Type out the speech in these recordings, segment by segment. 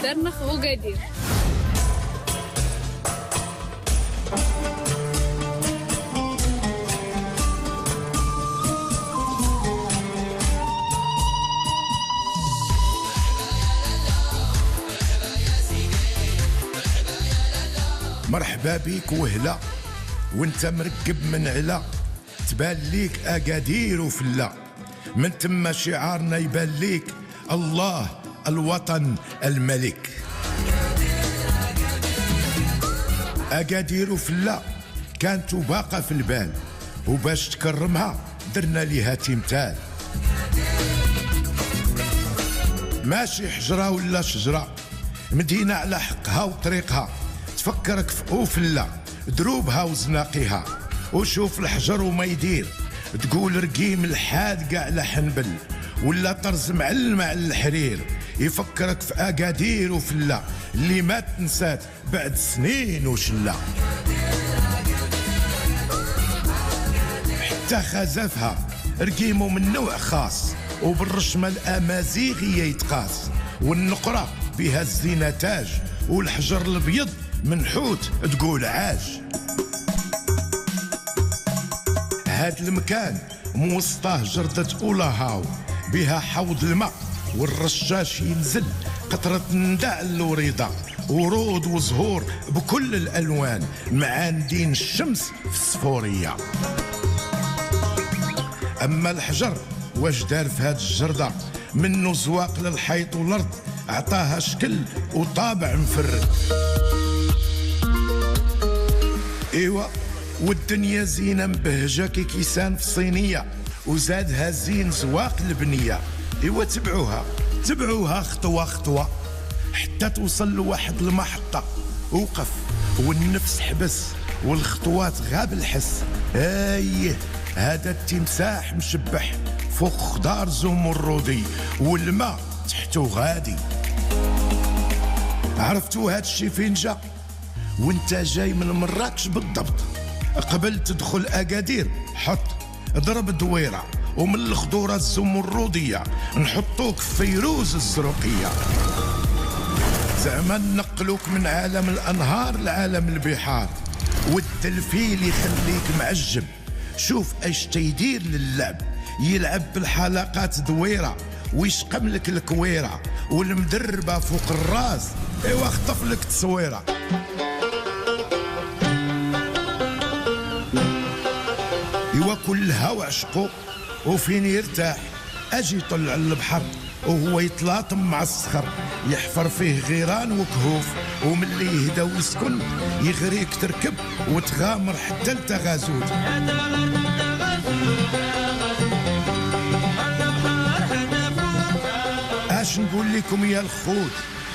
درنخ وقادير. مرحبا بيك وهلا وانت مركب من علا، تبان ليك اكادير وفلا، من تما شعارنا يبان ليك الله الوطن الملك. اكادير وفلا كانت باقة في البال، وباش تكرمها درنا ليها تمثال. ماشي حجرة ولا شجرة، مدينة على حقها وطريقها، تفكرك في أوفلا دروبها وزناقيها، وشوف الحجر وما يدير، تقول رقيم الحاد قاع على حنبل، ولا طرز معلم على الحرير، يفكرك في أكادير وفلا اللي ما تنسات بعد سنين وشلا. حتى خزفها رقيمو من نوع خاص، وبالرشمة الأمازيغية يتقاس، والنقرة بها الزينة تاج، والحجر الابيض منحوت تقول عاج. هاد المكان موسطاه جردة أولاهاو، بها حوض الماء والرشاش ينزل، قطرة نداء الوريضة، ورود وزهور بكل الألوان، معاندين الشمس في السفورية. أما الحجر واش دار في هاد الجردة، منو زواق للحيط والأرض، عطاها شكل وطابع مفرد. ايوا والدنيا زينة مبهجة كي كيسان في الصينية، وزادها زين زواق البنية. ايوا تبعوها خطوة خطوة حتى توصل لواحد المحطة، وقف والنفس حبس والخطوات غاب الحس. ايه هذا التمساح مشبح فوق خضار زمردي، والماء تحته غادي. عرفتوا هاد الشي فين جا؟ وانت جاي من مراكش بالضبط، قبل تدخل اكادير حط ضرب دويره، ومن الخضوره الزمرديه نحطوك في فيروز الزرقيه، زعما نقلوك من عالم الانهار لعالم البحار، والدلفيل يخليك معجب. شوف ايش تيدير للعب، يلعب بالحلقات دويره ويشقم لك الكويره، والمدربه فوق الراس ايوا خطف لك تصويره. ايوا كلها وعشقو وفين يرتاح، اجي يطلع البحر وهو يتلاطم مع الصخر، يحفر فيه غيران وكهوف، وملي يهدى ويسكن يغريك تركب وتغامر حتى لتغازوت. اش نقول لكم يا الخوت،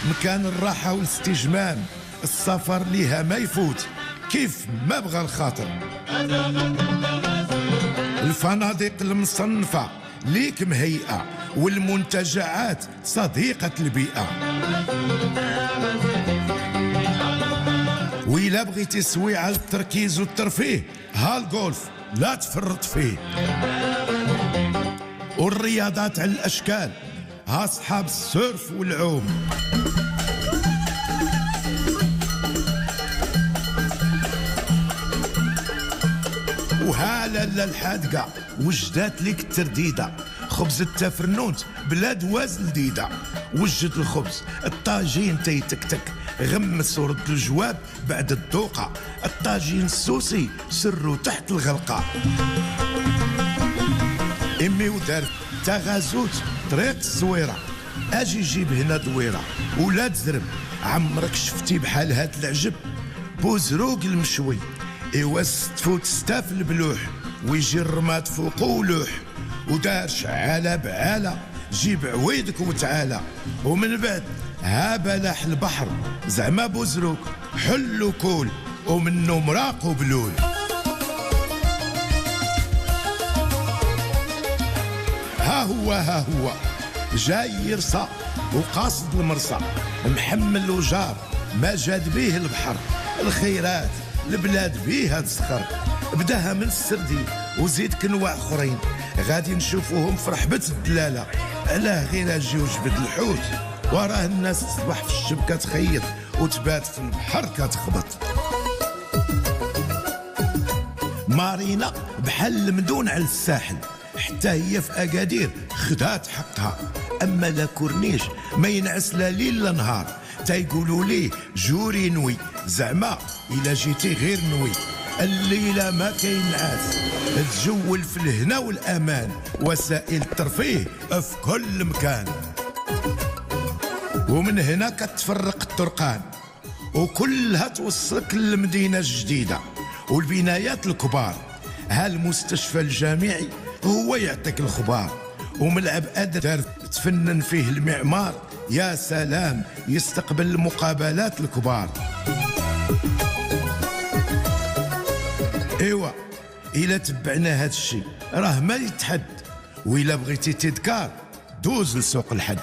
مكان الراحة والاستجمام، السفر ليها ما يفوت كيف ما بغى الخاطر. الفنادق المصنفة ليك مهيئة، والمنتجعات صديقة البيئة. وإلا بغيتي سويعة للتركيز والترفيه، ها الجولف لا تفرط فيه. والرياضات على الأشكال، ها أصحاب السيرف والعوم. وهالا الحادقة وجدات لك الترديدة، خبز التفرنوت بلا دواز لديدة، وجد الخبز الطاجين تيتكتك، غمس ورد الجواب بعد الذوقة، الطاجين السوسي سرو تحت الغلقة. امي ودار تغازوت طريق الزويرة، اجي جيب هنا دويرة ولا تزرب، عمرك شفتي بحال هاد العجب؟ بوزروق المشوي ايوا ستفوت ستاف البلوح، ويجي الرماد فوقو ولوح، ودار شعالة بعالة، جيب عويدك وتعالى، ومن بعد ها بلاح البحر زعما بوزروك حل وكول، ومنو مراق وبلول. ها هو جاي يرصى وقاصد المرصى، محمل وجار ما جاد بيه البحر، الخيرات البلاد بيها تسخر، بداها من السردين وزيد كنواع اخرين، غادي نشوفوهم في رحبة الدلالة، علاه غير اجي وجبد الحوت وراه الناس تصبح في الشبكة تخيط وتبات في البحر كتخبط. مارينا بحال المدون على الساحل، حتى هي في أكادير خدات حقها. أما لا كورنيش ما ينعس لا ليل لا نهار، تيقولوا ليه جوري نوي، زعما إلا جيتي غير نوي. الليلة ما كاين نعاس، تجول في الهنا والأمان، وسائل الترفيه في كل مكان. ومن هنا كتفرق الطرقان وكلها توصلك للمدينة الجديدة والبنايات الكبار. ها المستشفى الجامعي هو يعطيك الخبار، وملعب أدر تفنن فيه المعمار، يا سلام يستقبل المقابلات الكبار. ايوا إلا تبعنا هاد الشي راه ما يتحد، وإلا بغيتي تذكار دوز لسوق الحد.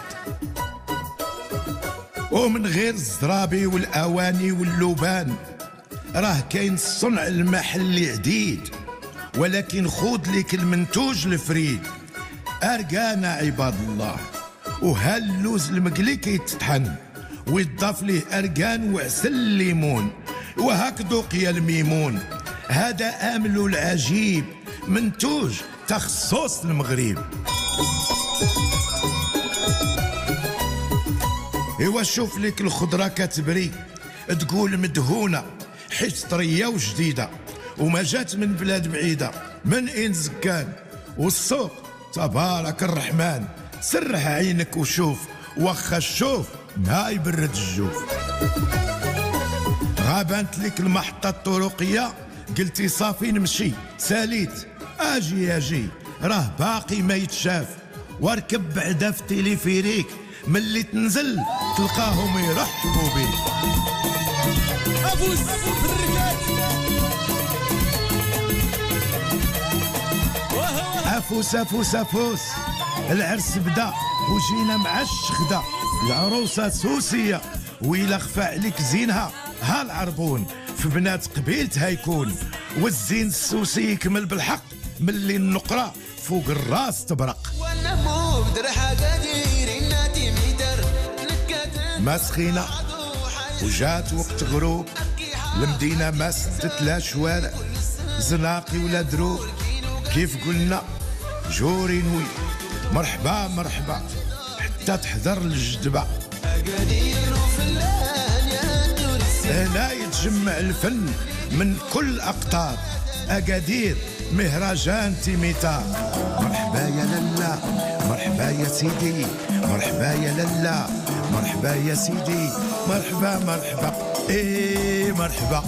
ومن غير الزرابي والأواني واللبان راه كاين الصنع المحلي عديد، ولكن خود ليك المنتوج الفريد. أرقانا عباد الله، وها اللوز المقلي كيتطحن ويضاف ليه أرقان وعسل الليمون، وهاك ذوق يا الميمون. هذا آمل العجيب، منتوج تخصص المغرب. ايوا شوف لك الخضرة كتبري تقول مدهونة، حيت طرية وجديدة وما جات من بلاد بعيدة، من إن زكان. والسوق تبارك الرحمن، سرح عينك وشوف، واخا الشوف ما يبرد الجوف. غابانت لك المحطة الطرقية، قلتي صافي نمشي، ساليت اجي راه باقي ما يتشاف. واركب بعدا في تيليفيريك، ملي تنزل تلقاهم يرحبوا بيك. افوس في الركات، افوس العرس بدا وجينا مع الشخدة، العروسة سوسية ويلا خفى عليك زينها ها العربون، في بنات قبيلتها يكون. والزين السوسي يكمل بالحق، ملي النقرة فوق الراس تبرق. ما سخينة وجات وقت غروب، المدينة ما سدت لا شوارع، زناقي ولا دروب. كيف قلنا جوري نوي، مرحبا حتى تحضر الجدبة. هنا يتجمع الفن من كل أقطار، أكادير مهرجان تيميتار. مرحبا يا لالا، مرحبا يا سيدي، مرحبا يا لالا، مرحبا يا سيدي، مرحبا إيه مرحبا.